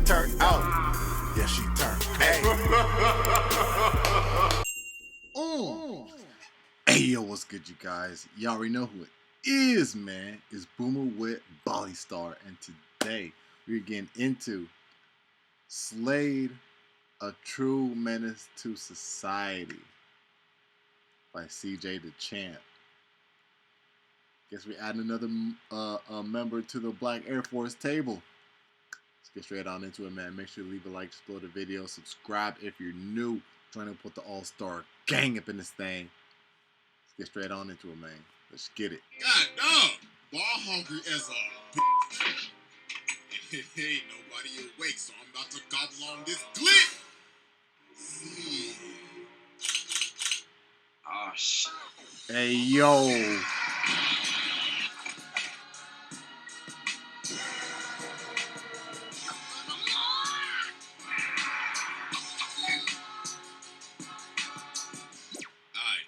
turned out. Yeah, she turned. Hey. Hey, yo, what's good, you guys? Y'all already know who it is, man. It's Boomer with Bali Star, and today we're getting into SLADE, A True Menace to Society by CJ the Champ. Guess we're adding another member to the Black Air Force table. Let's get straight on into it, man. Make sure to leave a like, explode the video, subscribe if you're new. Trying to put the all-star gang up in this thing. Let's get straight on into it, man. Let's get it. God damn! Ball hungry as a bitch. And ain't nobody awake, so I'm about to gobble on this glit. See. Oh, shit. Hey, yo.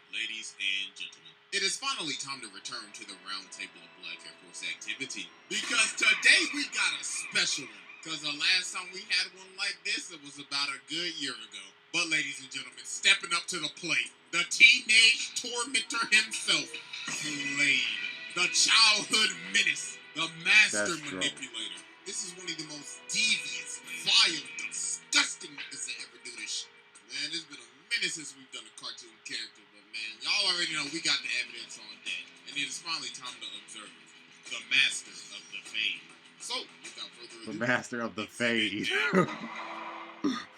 Ladies and gentlemen, it is finally time to return to the round table of Black Air Force activity. Because today we got a special one. Because the last time we had one like this, it was about a good year ago. But ladies and gentlemen, stepping up to the plate, the teenage tormentor himself, SLADE, the childhood menace, the master manipulator. This is one of the most devious, vile, disgusting niggas that ever do this shit. Man, it's been a minute since we've done a cartoon character, but man, y'all already know we got the evidence on deck. And it is finally time to observe the master of the fade. So, without further ado, The master of the fade. Alright,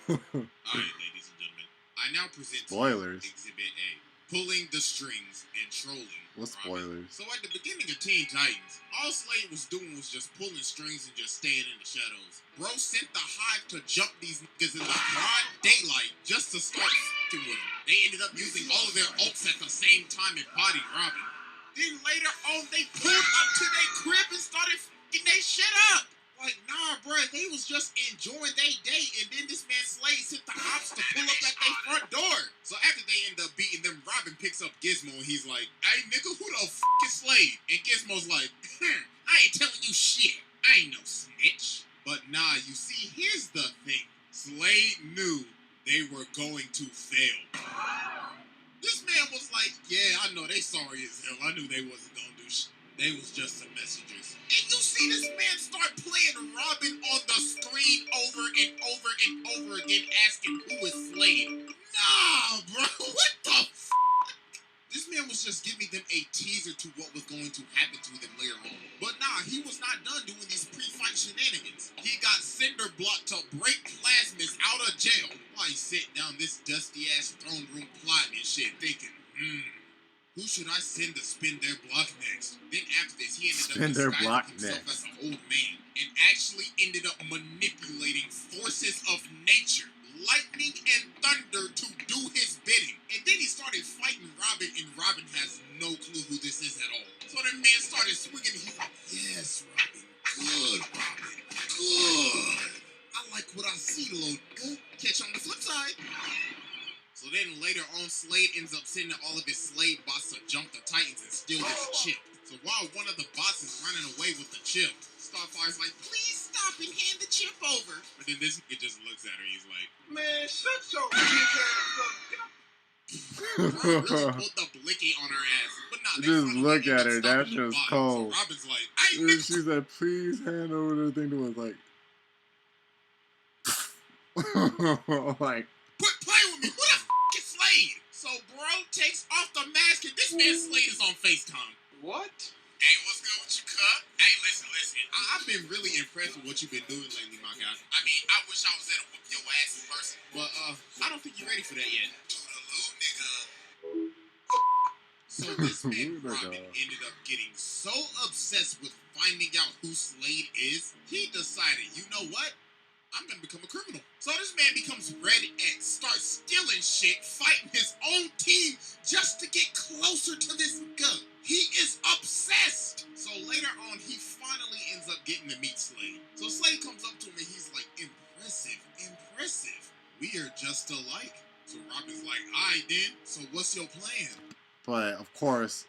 ladies and gentlemen, I now present Spoilers. to you Exhibit A, Pulling the Strings and Trolling. What spoilers? So at the beginning of Teen Titans, all SLADE was doing was just pulling strings and just staying in the shadows. Bro sent the Hive to jump these niggas in the broad daylight just to start f***ing with them. They ended up using all of their ults at the same time and bodied Robin. Then later on, they pulled up to their crib and started f***ing their shit up. Like, nah, bro, they was just enjoying their day, and then this man SLADE sent the ops to pull up at their front door. So after they end up beating them, Robin picks up Gizmo, and he's like, hey, nigga, who the f*** is SLADE? And Gizmo's like, I ain't telling you shit. I ain't no snitch. But nah, you see, here's the thing. SLADE knew they were going to fail. This man was like, yeah, I know they sorry as hell. I knew they wasn't gonna do shit. They was just some messengers. And you see this man start playing Robin on the screen over and over and over again, asking who is SLADE. Nah, bro, what the f***? This man was just giving them a teaser to what was going to happen to them later on. But nah, he was not done doing these pre-fight shenanigans. He got Cinder Block to break Plasmus out of jail while he's sitting down this dusty-ass throne room plotting and shit, thinking, who should I send to spin their block next? Then after this, he ended up disguising himself as an old man and actually ended up manipulating forces of nature, lightning and thunder to do his bidding. And then he started fighting Robin, and Robin has no clue who this is at all. So the man started swinging, and he's like, yes, Robin, good, Robin, good. I like what I see, little nigga. Catch you on the flip side. So then later on, SLADE ends up sending all of his SLADE bots to jump the Titans and steal his chip. So while one of the bots is running away with the chip, Starfire's like, please stop and hand the chip over. But then this nigga just looks at her and he's like, man, shut your bitch ass up. Bro really pulled the blicky on her ass. But nah, just look at her, that's just cold. So Robin's like, hey, she said, please hand over the thing to us, like, quit playing with me. Who the f*** is SLADE? So bro takes off the mask and this man SLADE is on FaceTime. What? Hey, what's good with you, cut? Hey, listen. I've been really impressed with what you've been doing lately, my guy. I mean, I wish I was there to whoop your ass in person. But I don't think you're ready for that yet. Toodaloo, nigga. So this man Robin ended up getting so obsessed with finding out who SLADE is, he decided, you know what? I'm gonna become a criminal. So this man becomes Red X, starts stealing shit, fighting his own team just to get closer to this guy. He is obsessed. So later on, he finally ends up getting to meet SLADE. So SLADE comes up to him and he's like, impressive. We are just alike. So Robin's like, alright then, so what's your plan? But of course,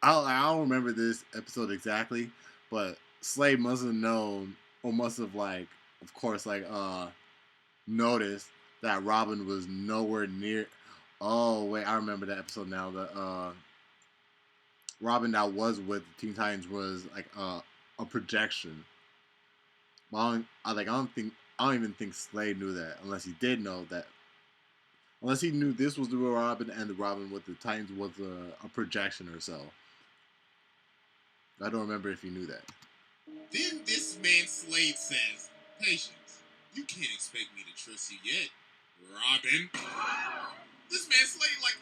I don't remember this episode exactly, but SLADE must have known, or must have like of course, like noticed that Robin was nowhere near. Oh wait, I remember that episode now. The Robin that was with the Teen Titans was like a projection. But I don't even think Slade knew that unless he did know that. Unless he knew this was the real Robin and the Robin with the Titans was a projection or so. I don't remember if he knew that. Then this man Slade says, "Patience, you can't expect me to trust you yet, Robin." This man Slade like,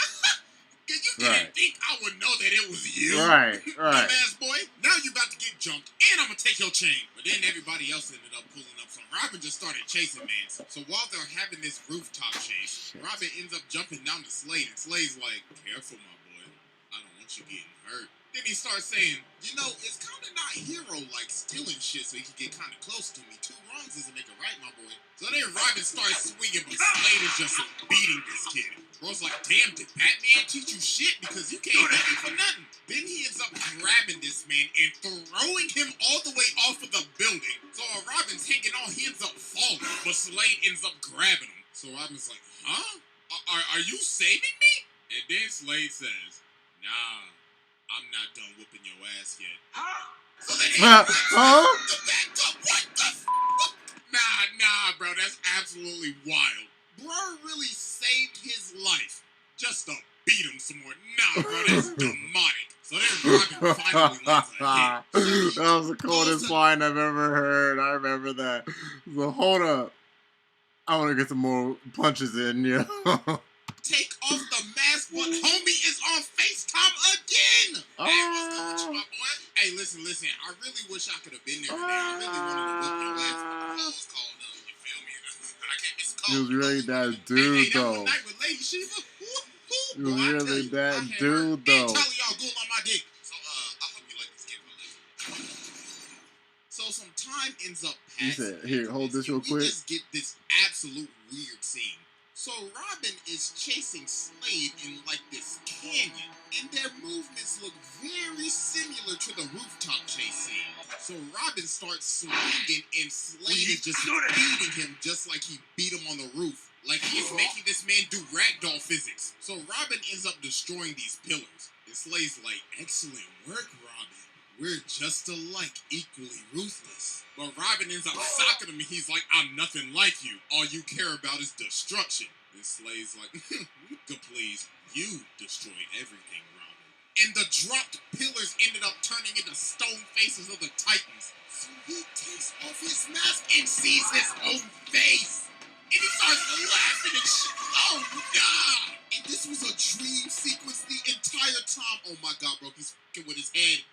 you didn't think I would know that it was you? Right. Dumbass boy. Now you about to get jumped, and I'm gonna take your chain. But then everybody else ended up pulling up, so Robin just started chasing Mance. So while they're having this rooftop chase, Robin ends up jumping down to Slade, and Slade's like, "Careful, my boy. I don't want you getting hurt." Then he starts saying, it's kind of not hero-like stealing shit so he can get kind of close to me. Two wrongs doesn't make a right, my boy. So then Robin starts swinging, but Slade is just beating this kid. Bro's like, "Damn, did Batman teach you shit? Because you can't hit me for nothing." Then he ends up grabbing this man and throwing him all the way off of the building. So while Robin's hanging on, he ends up falling, but Slade ends up grabbing him. So Robin's like, "Huh? Are you saving me?" And then Slade says, "Nah, I'm not done whooping your ass yet." So then what the f***? Nah, bro, that's absolutely wild. Bro really saved his life just to beat him some more. Nah, bro, that's demonic. So then Robin finally lands a hit. That was the coldest line I've ever heard. I remember that. So hold up. I want to get some more punches in, yeah. Take off the mask, but homie is on FaceTime again. Hey, what's good with you, my boy? Hey, listen. I really wish I could have been there today. I really wanted to whip your ass, but the clothes called up. You feel me? I can't miss a call. He was really that dude, though. That one night with Lady Shiva. He was really that dude, though. And telling y'all good on my dick. So, I hope you like this game. So some time ends up passing. He said, "Here, hold this real quick." We just get this absolute weird scene. So Robin is chasing Slade in like this canyon, and their movements look very similar to the rooftop chase scene. So Robin starts swinging, and Slade is just beating him just like he beat him on the roof. Like he is making this man do ragdoll physics. So Robin ends up destroying these pillars. And Slade's like, "Excellent work, Robin. We're just alike, equally ruthless." But Robin ends up socking him, and he's like, "I'm nothing like you. All you care about is destruction." And Slade's like, "Please, you destroyed everything, Robin." And the dropped pillars ended up turning into stone faces of the Titans. So he takes off his mask and sees his own face. And he starts laughing and shit. Oh, nah! And this was a dream sequence the entire time. Oh my god, bro, he's fucking with his head.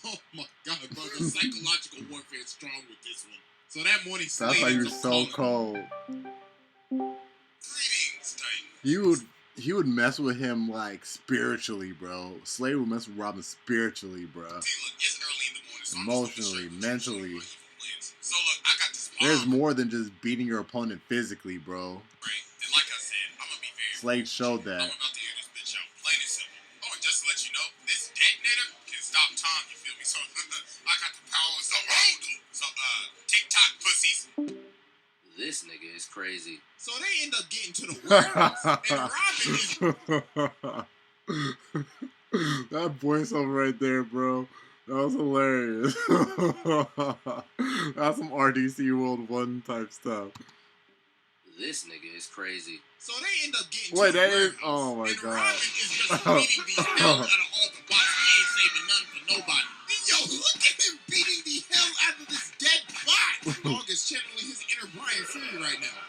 Oh my god, bro, the psychological warfare is strong with this one. So that morning, Slade that's why you're so cold. Greetings, Titan. He would mess with him like spiritually, bro. Slade would mess with Robin spiritually, bro. See, look, it's early in the morning, so emotionally, mentally. So look, I got this bomb. There's more than just beating your opponent physically, bro. Right, and like I said, I'm gonna be very. Slade showed that. I'm about to hear this bitch out, plain and simple. Oh, and just to let you know, this detonator can stop time. You feel me? So I got the power of the world. So TikTok pussies. This nigga is crazy. So they end up getting to the warehouse, and Robin is. That voiceover right there, bro. That was hilarious. That's some RDC World 1 type stuff. This nigga is crazy. So they end up getting to the warehouse. Oh my and god. Robin is just beating the hell out of all the bots. He ain't saving none for nobody. Yo, look at him beating the hell out of this dead bot. Dog is channeling his inner Brian Fury right now.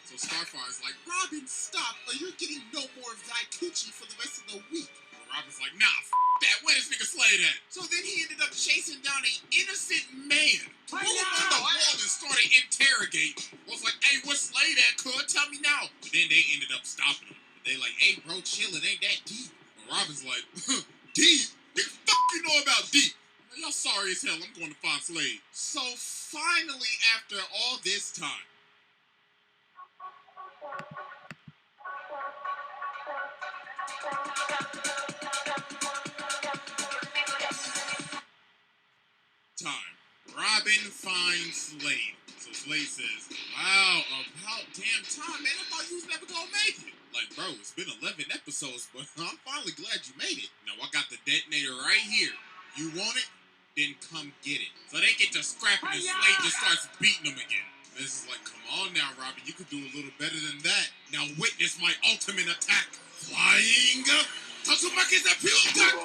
So Starfire's like, "Robin, stop, or you're getting no more of that coochie for the rest of the week." But Robin's like, "Nah, that. Where this nigga Slade at?" So then he ended up chasing down an innocent man. Pulled him to the wall and started interrogating. Was like, "Hey, what's Slade at, cuz? Tell me now." But then they ended up stopping him. But they like, "Hey, bro, chill. It ain't that deep." But Robin's like, "Deep? What the fuck you know about deep?" Y'all sorry as hell. I'm going to find Slade. So finally, after all this time, Robin finds Slade. So Slade says, wow, about damn time, man. I thought you was never gonna make it. Like, bro, it's been 11 episodes, but I'm finally glad you made it. Now, I got the detonator right here. You want it? Then come get it. So they get to scrapping and Slade just starts beating them again. This is like, come on now, Robin. You could do a little better than that. Now witness my ultimate attack. Flying Tatsumaki's appeal attack.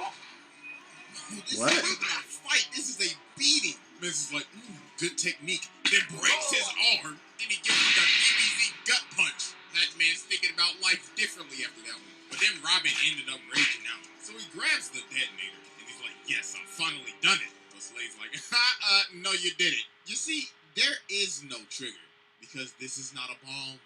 This What? is not a fight. This is a beating. Miz is like, good technique. Then breaks his arm. Then he gives him the DBZ gut punch. That man's thinking about life differently after that one. But then Robin ended up raging out. So he grabs the detonator. And he's like, yes, I've finally done it. But Slade's like, no, you didn't. You see, there is no trigger. Because this is not a bomb.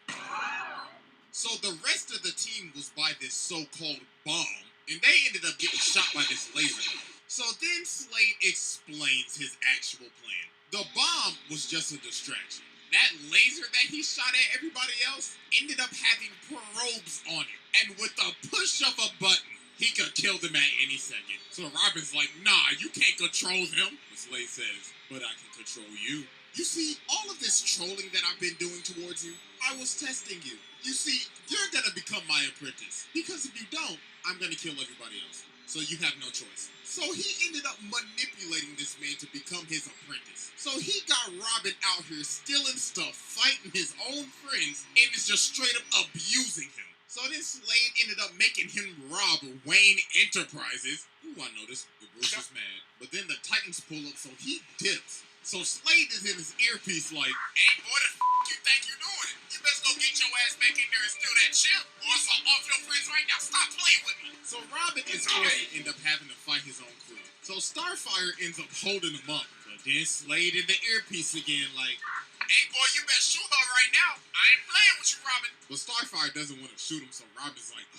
So the rest of the team was by this so-called bomb. And they ended up getting shot by this laser. So then Slade explains his actual plan. The bomb was just a distraction. That laser that he shot at everybody else ended up having probes on it. And with the push of a button, he could kill them at any second. So Robin's like, nah, you can't control them. But Slade says, but I can control you. You see, all of this trolling that I've been doing towards you, I was testing you. You see, you're gonna become my apprentice. Because if you don't, I'm gonna kill everybody else. So you have no choice. So he ended up manipulating this man to become his apprentice. So he got Robin out here stealing stuff, fighting his own friends, and is just straight up abusing him. So then Slade ended up making him rob Wayne Enterprises. Ooh, I noticed. The Bruce is mad. But then the Titans pull up, so he dips. So Slade is in his earpiece like, hey, boy, the you think you're doing? You best go get your ass back in there and steal that ship, or else I'll off your friends right now. Stop playing with me. So Robin is forced to end up having to fight his own crew. So Starfire ends up holding him up. But then Slade in the earpiece again like, hey, boy, you better shoot her right now. I ain't playing with you, Robin. But Starfire doesn't want to shoot him, so Robin's like,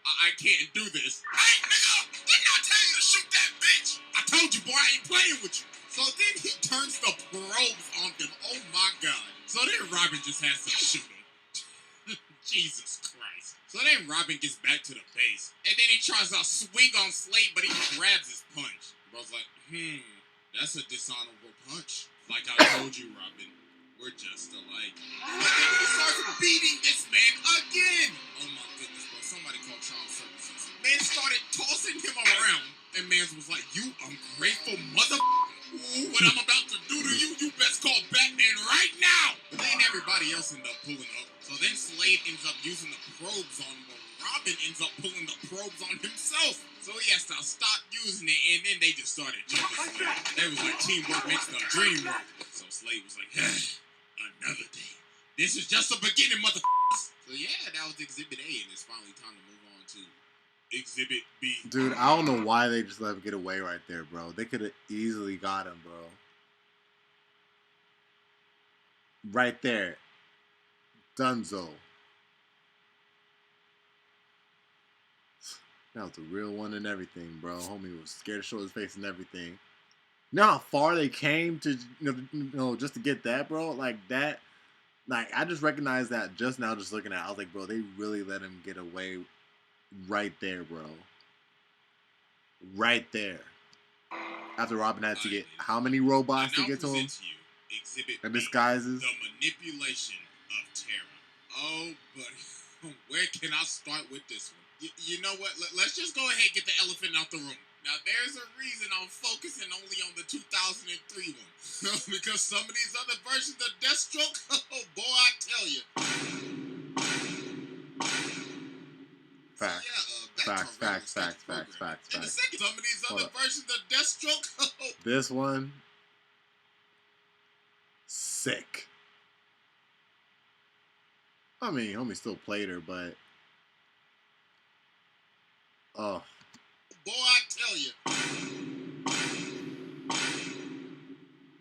I can't do this. Hey, nigga, didn't I tell you to shoot that bitch? I told you, boy, I ain't playing with you. So then he turns the probes on them. Oh, my God. So then Robin just has to shoot him. Jesus Christ. So then Robin gets back to the base. And then he tries to swing on Slade, but he grabs his punch. Bro's like, that's a dishonorable punch. Like I told you, Robin, we're just alike. And then he starts beating this man again. Oh, my goodness, bro. Somebody called child services. Man started tossing him around. And man was like, you ungrateful mother... Ooh, what I'm about to do to you, you best call Batman right now! But then everybody else ended up pulling up. So then Slade ends up using the probes on him, but Robin ends up pulling the probes on himself. So he has to stop using it, and then they just started jumping. They was like, teamwork makes the dream work. So Slade was like, another day. This is just the beginning, motherfuckers. So yeah, that was Exhibit A, and it's finally time to move on to Exhibit B. Dude, I don't know why they just let him get away right there, bro. They could have easily got him, bro. Right there. Dunzo. That was the real one and everything, bro. Homie was scared to show his face and everything. You know how far they came to, just to get that, bro? Like, that. Like, I just recognized that just now, just looking at it. I was like, bro, they really let him get away right there, bro. Right there. After Robin had to get how many robots to get to him? Exhibit And disguises. The manipulation of terror. Oh, buddy. Where can I start with this one? You know what? Let's just go ahead and get the elephant out the room. Now, there's a reason I'm focusing only on the 2003 one. Because some of these other versions of Deathstroke, oh, boy, I tell you. Facts. So, yeah, Facts. And the second, some of these other versions of Deathstroke, oh. This one, sick. I mean, homie still played her, but oh. Boy, I tell you.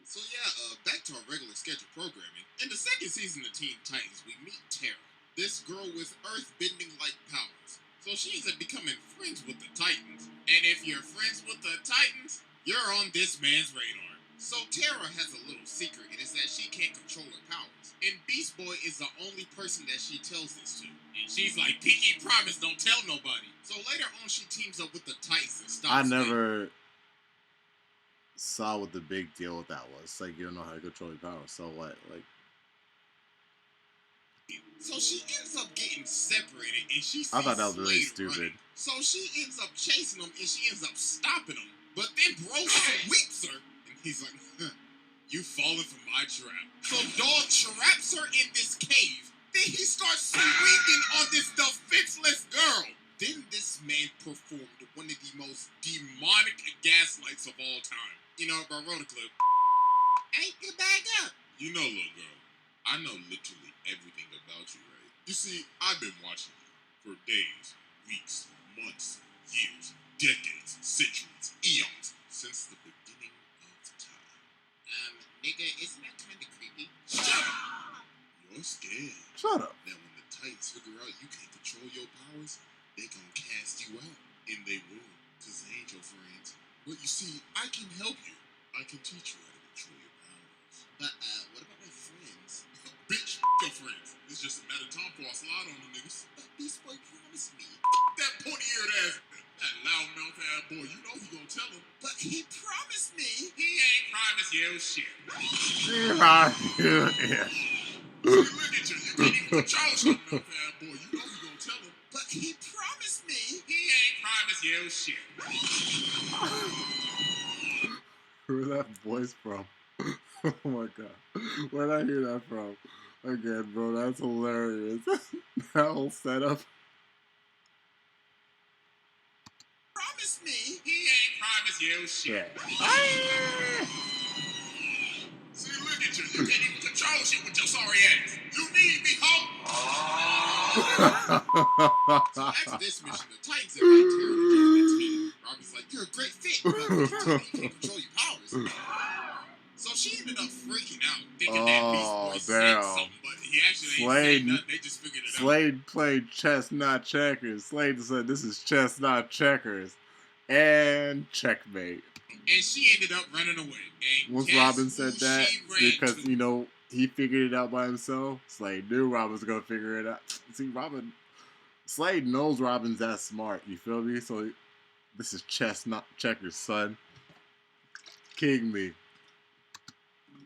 So yeah, back to our regular scheduled programming. In the second season of Teen Titans, we meet Tara, this girl with earth-bending-like powers. So she ends up becoming friends with the Titans. And if you're friends with the Titans, you're on this man's radar. So Tara has a little secret, and it's that she can't control her powers. And Beast Boy is the only person that she tells this to. And she's like, Pinky promise, don't tell nobody. So later on, she teams up with the Titans and stops saw what the big deal with that was. It's like you don't know how to control your power. So what? Like, so she ends up getting separated, and she sees I thought that was really Slade stupid. running. So she ends up chasing him, and she ends up stopping him. But then bro sweeps her, and he's like, huh, "You fallen for my trap." So dog traps her in this cave. Then he starts swinging on this defenseless girl. Then this man performed one of the most demonic gaslights of all time. You know, I wrote a clip. Hey, get back up. You know, little girl, I know literally everything about you, right? You see, I've been watching you for days, weeks, months, years, decades, centuries, eons, since the beginning of time. Nigga, isn't that kind of creepy? Shut up! You're scared. Shut up. Now, when the Titans figure out you can't control your powers, they gonna cast you out. And they will, because they ain't your friends. But you see, I can help you. I can teach you how to control your powers. But, what about my friends? Bitch, your friends. It's just a matter of time before I slide on them niggas. But Beast Boy promised me. That pointy-eared ass, that loud-mouth ass boy, you know he gonna tell him. But he promised me. He ain't promised you shit. Yeah. See, look at you. You can't even control something, mouth ass boy. You know he gonna tell him. But he promised me. He ain't promised you shit. Where's that voice from? Oh my god. Where did I hear that from? Again, bro, that's hilarious. That whole setup. Promise me. He ain't promised you shit. Yeah. See, look at you. You can't even control shit with your sorry ass. You need me, hoe. So after this mission, the Titans invite Terra to join the team. Robbie's like, "You're a great fit, but you can't control your powers." So she ended up freaking out, thinking that Beast Boy said something, but he actually ain't saying nothing. They just figured it out. Slade played chess, not checkers. Slade said, "This is chess, not checkers," and checkmate. And she ended up running away. And Once guess Robin who said that, she ran because to? you know he figured it out by himself. Slade knew Robin was gonna figure it out. See, Slade knows Robin's that smart. You feel me? So this is chess, not checkers, son. King me.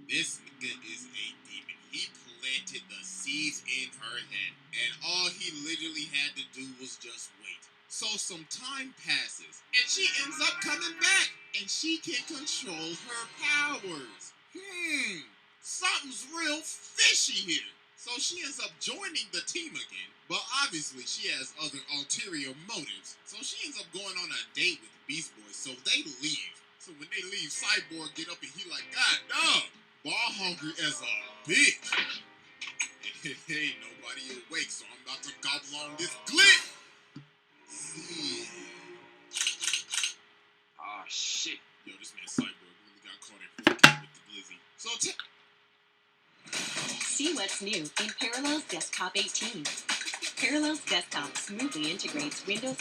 This nigga is a demon. He planted the seeds in her head, and all he literally had to do was just wait. So some time passes, and she ends up coming back, and she can control her powers. Something's real fishy here. So she ends up joining the team again, but obviously she has other ulterior motives. So she ends up going on a date with Beast Boy, so they leave. So when they leave, Cyborg get up and he like, "God damn, ball hungry as a bitch." And ain't nobody awake, so I'm about to gobble on this glit. Oh shit. Yo, this man Cyborg really got caught in 4K with the glizzy. So see what's new in Parallels Desktop 18. Parallels Desktop smoothly integrates Windows.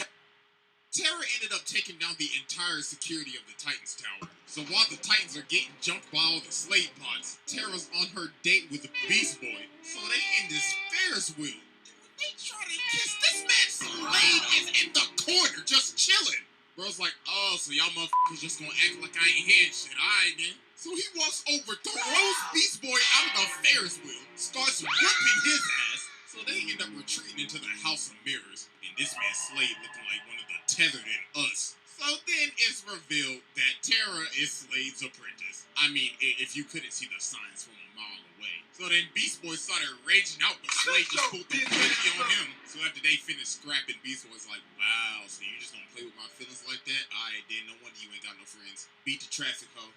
Terra ended up taking down the entire security of the Titans Tower. So while the Titans are getting jumped by all the Slade pods, Terra's on her date with the Beast Boy. So they in this Ferris wheel. And when they try to kiss, this man Slade is in the corner just chilling. Bro's like, "Oh, so y'all motherfuckers just gonna act like I ain't hearing shit, alright then." So he walks over, throws Beast Boy out of the Ferris wheel, starts whipping his ass. So they end up retreating into the House of Mirrors, and this man Slade looking like one of the tethered in us. So then it's revealed that Terra is Slade's apprentice. I mean, if you couldn't see the signs from a mile away. So then Beast Boy started raging out, but Slade just pulled the cookie on him. So after they finished scrapping, Beast Boy's like, "Wow, so you just gonna play with my feelings like that? Alright, then no wonder you ain't got no friends. Beat the traffic, ho."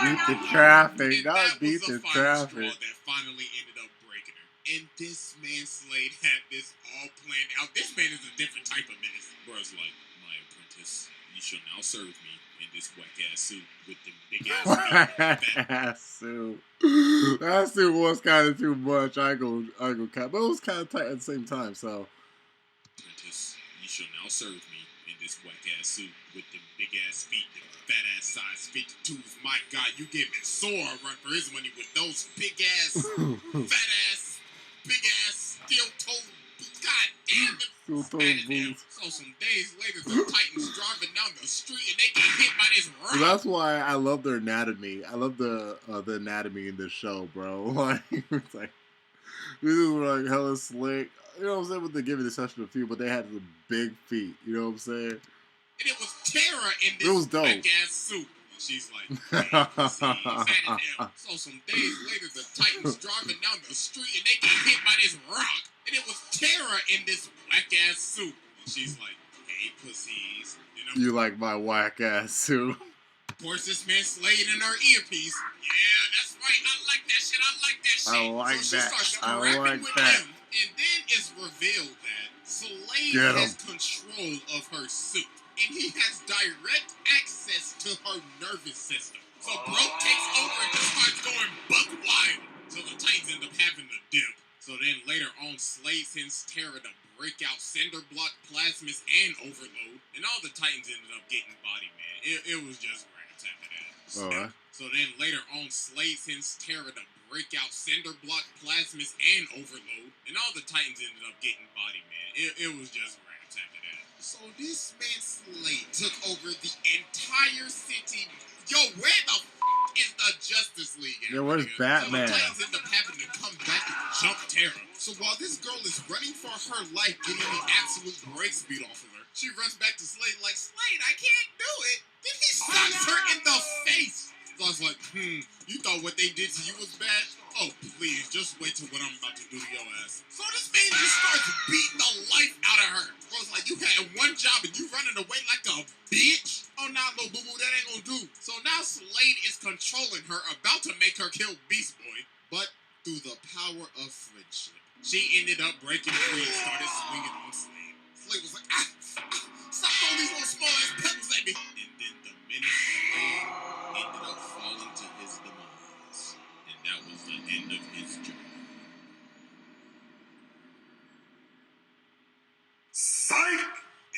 Beat the traffic, And not that beat was the the final straw traffic. that finally ended up breaking her. And this man Slade had this all planned out. This man is a different type of menace. Bro's like, "My apprentice, you shall now serve me in this whack ass suit with the big ass feet." That suit. That suit was kind of too much. I go cat, but it was kind of tight at the same time. So, "Apprentice, you shall now serve me in this whack ass suit with the big ass feet, the fat ass size 52s. My God, you giving Sora a run for his money with those big ass, fat ass, big ass, steel toe. God and Still the throwing them. boots. So some days later, the Titans driving down the street and they get hit by this rock. That's why I love their anatomy. I love the anatomy in this show, bro. Like, it's like these were like hella slick. You know what I'm saying? But they give it a session of feet, but they had the big feet. You know what I'm saying? And it was Tara in It was this dope. big ass suit. She's like, "Hey, pussy, him." So some days later, the Titans driving down the street and they get hit by this rock. And it was Tara in this whack ass suit. And she's like, "Hey, pussies." You know? You like my whack ass suit. Of course, this man Slade in her earpiece. Yeah, that's right. I like that shit. I like that shit. I like so she that. starts I rapping like with that. him. And then it's revealed that Slade Get has control of her suit. And he has direct access to her nervous system. So bro takes over and just starts going buck wild. So the Titans end up having to dip. So then later on, Slade sends Tara to break out Cinder Block, Plasmus, and Overload. And all the Titans ended up getting body, man. It was just rats after that. Alright. So then later on, Slade sends Tara to break out Cinder Block, Plasmus, and Overload. And all the Titans ended up getting body, man. It was just rats after that. So this man Slade took over the entire city. Yo, where the is the Justice League at? Yeah, where's Batman? So the Titans end up having to come back and jump Tara. So while this girl is running for her life, getting the absolute brakes beat off of her, she runs back to Slade like, "Slade, I can't do it." Then he slaps her in the face. So I was like, you thought what they did to you was bad? Oh, please, just wait till what I'm about to do to your ass. So this man just starts beating the life out of her. I was like, you had one job and you running away like a bitch? Oh, nah, little boo-boo, that ain't gonna do. So now Slade is controlling her, about to make her kill Beast Boy. But through the power of friendship, she ended up breaking free and started swinging on Slade. Slade was like, stop throwing these little small-ass pebbles at me. And then the menace Slade ended up falling to his demise. And that was the end of his journey. Psych!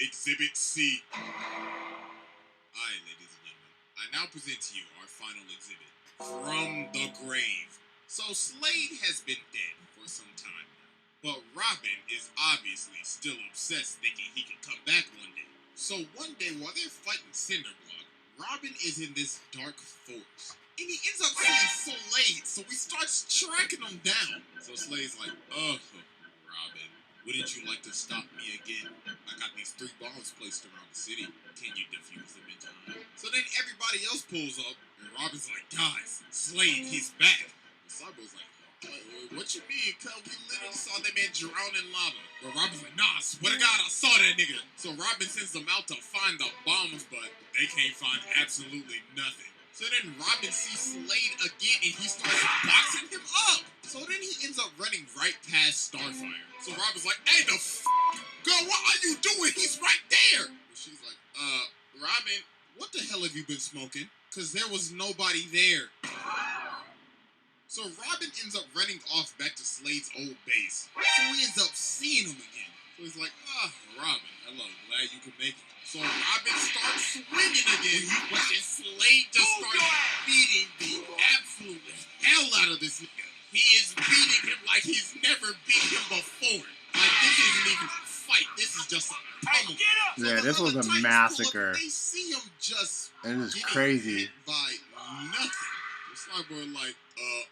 Exhibit C. Alright, ladies and gentlemen, I now present to you our final exhibit, From the Grave. So Slade has been dead for some time now, but Robin is obviously still obsessed thinking he can come back one day. So one day while they're fighting Cinderblock, Robin is in this dark forest. And he ends up seeing Slade, so he starts tracking him down. So Slade's like, Robin, wouldn't you like to stop me again? I got these 3 bombs placed around the city. Can you defuse them in time? So then everybody else pulls up, and Robin's like, guys, Slade, he's back. And Cyborg's like, what you mean, cuz? We literally saw that man drown in lava. But Robin's like, nah, I swear to God, I saw that nigga. So Robin sends them out to find the bombs, but they can't find absolutely nothing. So then Robin sees Slade again, and he starts boxing him up. So then he ends up running right past Starfire. So Robin's like, hey, girl, what are you doing? He's right there. And she's like, Robin, what the hell have you been smoking? Because there was nobody there. So Robin ends up running off back to Slade's old base. So he ends up seeing him again. So he's like, Robin, hello, glad you could make it. So Robin starts swinging again, but then Slade just starts beating the absolute hell out of this nigga. He is beating him like he's never beat him before. Like, this isn't even a fight. This is just a pummel. So Yeah, this was a massacre. They see him just It is getting crazy. hit by nothing. The Cyborg like,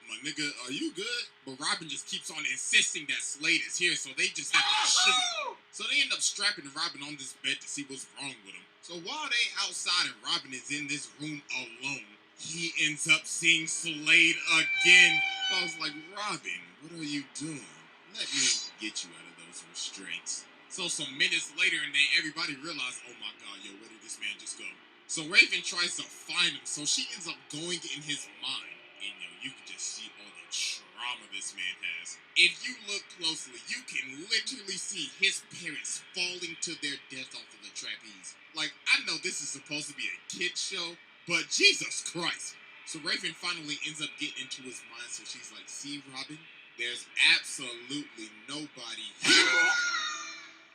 my nigga, are you good? But Robin just keeps on insisting that Slade is here, so they just have to shoot him. So they end up strapping Robin on this bed to see what's wrong with him. So while they outside and Robin is in this room alone, he ends up seeing Slade again. So I was like, Robin, what are you doing? Let me get you out of those restraints. So some minutes later, and then everybody realized, oh my God, yo, where did this man just go? So Raven tries to find him, so she ends up going in his mind. And you can just see all the trauma this man has. If you look closely, you can literally see his parents falling to their death off of the trapeze. Like, I know this is supposed to be a kid's show, but Jesus Christ. So Raven finally ends up getting into his mind, so she's like, see, Robin, there's absolutely nobody here.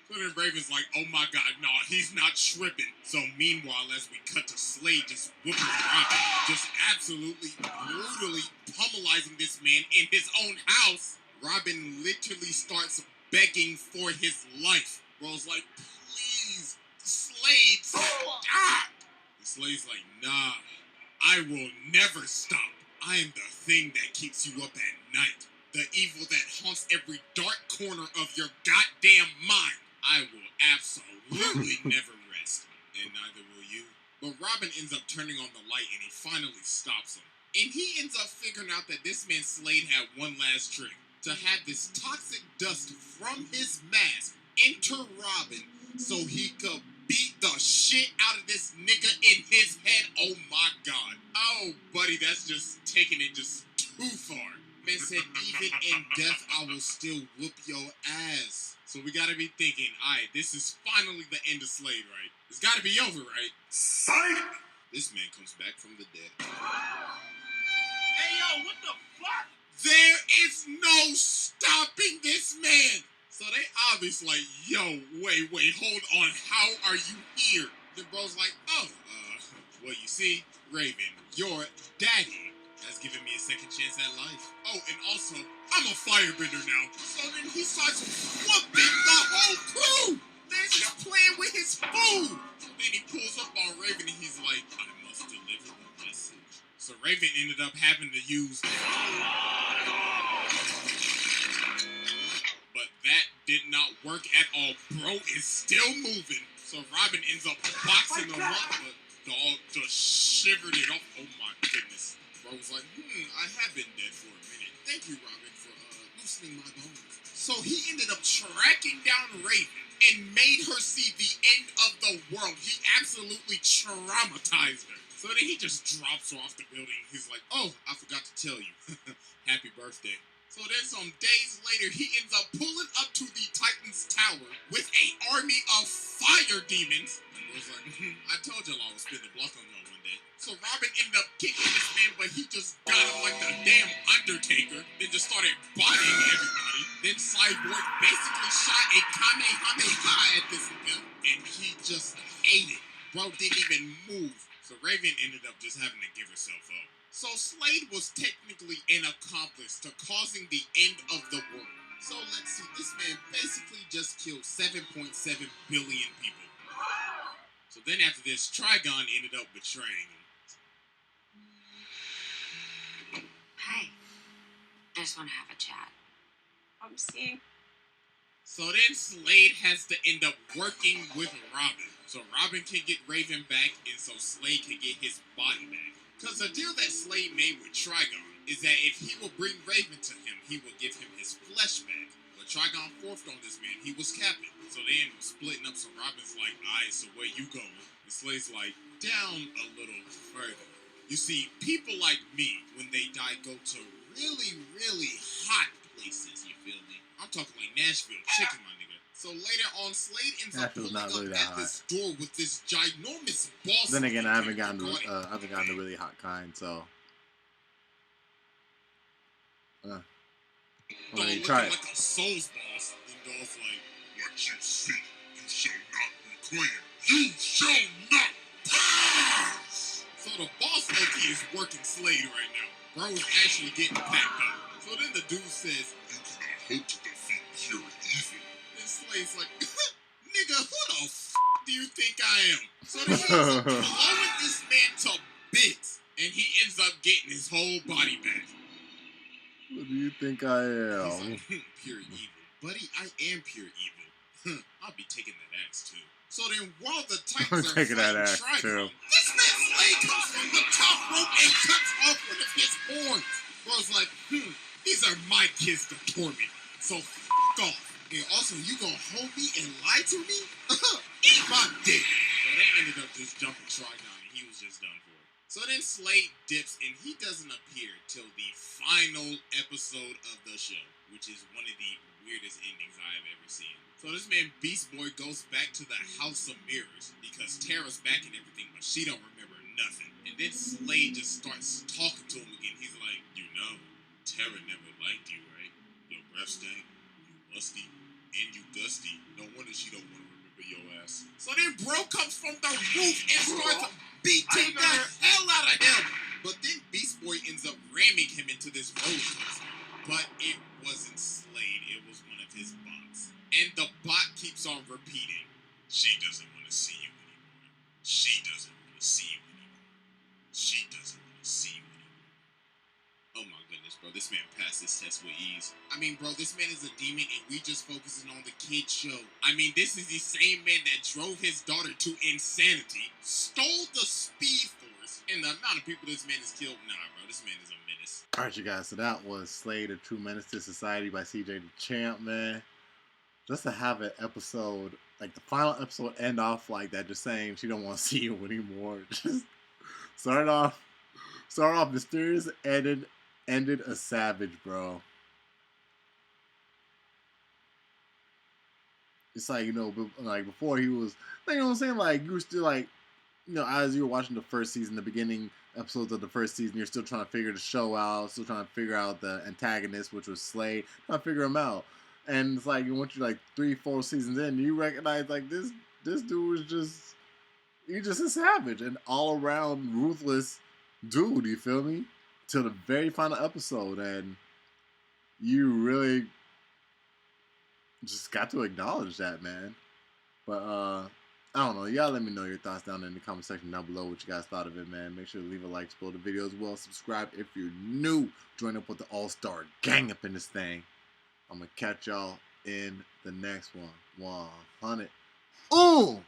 So then Raven's like, oh my God, no, he's not tripping. So meanwhile, as we cut to Slade just whooping Robin, just absolutely brutally pummelizing this man in his own house, Robin literally starts begging for his life. Bro's like, please, Slade, stop. And Slade's like, nah, I will never stop. I am the thing that keeps you up at night. The evil that haunts every dark corner of your goddamn mind. I will absolutely never rest. And neither will you. But Robin ends up turning on the light and he finally stops him. And he ends up figuring out that this man Slade had one last trick. To have this toxic dust from his mask enter Robin so he could beat the shit out of this nigga in his head. Oh my god. Oh, buddy, that's just taking it just too far. Man said, even in death, I will still whoop your ass. So we gotta be thinking, alright, this is finally the end of Slade, right? It's gotta be over, right? Psych! This man comes back from the dead. Hey, yo, what the fuck? There is no stopping this man! So they obviously like, yo, wait, hold on, how are you here? Then bro's like, oh, well, you see, Raven, your daddy has given me a second chance at life. Oh, and also, I'm a firebender now. So then he starts whooping the whole crew! Then he's playing with his food! So then he pulls up on Raven and he's like, I must deliver the message. So Raven ended up having to use... But that did not work at all. Bro is still moving. So Robin ends up boxing him up, but dog just shivered it off. Oh my goodness. Bro was like, I have been dead for a minute. Thank you, Robin, for loosening my bones. So he ended up tracking down Raven and made her see the end of the world. He absolutely traumatized her. So then he just drops her off the building. He's like, oh, I forgot to tell you. Happy birthday. So then some days later, he ends up pulling up to the Titan's tower with an army of fire demons. And was like, I told y'all I was spin the block on y'all one day. So Robin ended up kicking this man, but he just got him like the damn Undertaker. Then just started bodying everybody. Then Cyborg basically shot a Kamehameha at this nigga, and he just ate it. Bro didn't even move. So Raven ended up just having to give herself up. So Slade was technically an accomplice to causing the end of the world. So let's see, this man basically just killed 7.7 billion people. So then after this, Trigon ended up betraying him. Hi. I just want to have a chat. I'm seeing. So then Slade has to end up working with Robin. So Robin can get Raven back, and so Slade can get his body back. Because the deal that Slade made with Trigon is that if he will bring Raven to him, he will give him his flesh back. But Trigon forced on this man. He was captain. So they ended up splitting up. So Robin's like, alright, so where you going? And Slade's like, down a little further. You see, people like me, when they die, go to really, really hot places, you feel me? I'm talking like Nashville, chicken, my nigga. So later on, Slade ends up pulling up at this door with this ginormous boss. Then again, I haven't gotten the really hot kind, so. Dog looking try it. like a Souls boss. And Dog's like, what you see, you shall not reclaim. You shall not pass! So the boss Loki is working Slade right now. Bro is actually getting packed up. So then the dude says, you cannot hope to defeat pure evil. And Slade's like, nigga, who the f*** do you think I am? So then he ends up blowing this man to bits. And he ends up getting his whole body back. Who do you think I am? He's like, pure evil. Buddy, I am pure evil. I'll be taking that axe too. So then while the Titans are taking that fighting axe Trigon, too. this man Slade comes from the top rope and cuts off one of his horns. Bro's like, these are my kids to torment. So f*** off. And also, you gonna hold me and lie to me? Eat my dick. So they ended up just jumping Trigon and he was just done for. So then Slade dips and he doesn't appear till the final episode of the show, which is one of the weirdest endings I have ever seen. So this man Beast Boy goes back to the House of Mirrors because Terra's back and everything, but she don't remember nothing. And then Slade just starts talking to him again. He's like, you know, Terra never liked you, right? Your breath stank, you musty, and you dusty. No wonder she don't want to remember your ass. So then bro comes from the roof and starts beating the hell out of him. But then Beast Boy ends up ramming him into this roller coaster. But it wasn't Slade, it was one of his bots. Bro, this man passed this test with ease. I mean, bro, this man is a demon and we just focusing on the kid show. I mean, this is the same man that drove his daughter to insanity, stole the Speed Force, and the amount of people this man has killed. Nah, bro, this man is a menace. Alright, you guys, so that was SLADE, A True Menace to Society by CJ the Champ, man. Just to have an episode, like the final episode end off like that, just saying she don't want to see you anymore. Just start off mysterious, ended a savage, bro. It's like, you know, like before he was, you know what I'm saying? Like you were still like, you know, as you were watching the first season, the beginning episodes of the first season, you're still trying to figure the show out, still trying to figure out the antagonist, which was SLADE, trying to figure him out. And it's like, once you're like 3-4 seasons in, you recognize like this dude is he's just a savage and all around ruthless dude, you feel me? Till the very final episode, and you really just got to acknowledge that, man. But I don't know, y'all let me know your thoughts down in the comment section down below, what you guys thought of it, man. Make sure to leave a like, explore the video as well, subscribe if you're new, join up with the all-star gang up in this thing. I'm gonna catch y'all in the next one. 100. Ooh!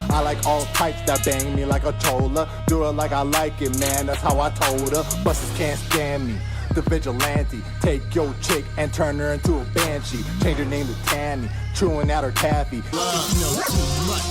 I like all types that bang me like a chola. Do it like I like it, man, that's how I told her. Busters can't stand me, the vigilante. Take your chick and turn her into a banshee. Change her name to Tammy, chewing out her taffy. If you know too much,